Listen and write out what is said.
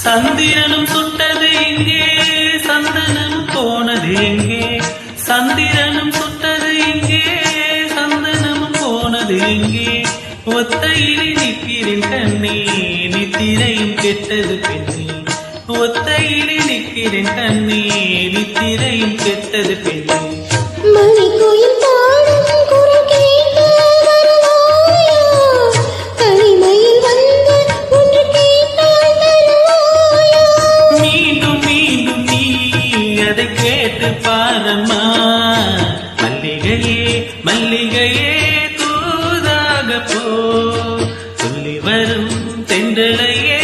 சந்திரனும் சுட்டது எங்கே, சந்தனம் போனது எங்கே? சந்திரனும் சுட்டது எங்கே, சந்தனமும் போனது எங்கே? ஒத்தையிலே நிற்கிறேன் கண்ணே, நித்திரையும் கெட்டது பெண்ணே. ஒத்தையிலே நிற்கிறேன் கண்ணே, நித்திரையும் கெட்டது பெண்ணே. மணிக்கோயில் பாடும் குரல் கேட்டு வருவாயா? தனிமையில் வந்து ஒன்று கேட்டால் தருவாயா? மீண்டும் மீண்டும் நீ அதை கேட்டு பாரம்மா. மல்லிகையே மல்லிகையே தூதாக போ, சொல்லி வரும் தென்றலையே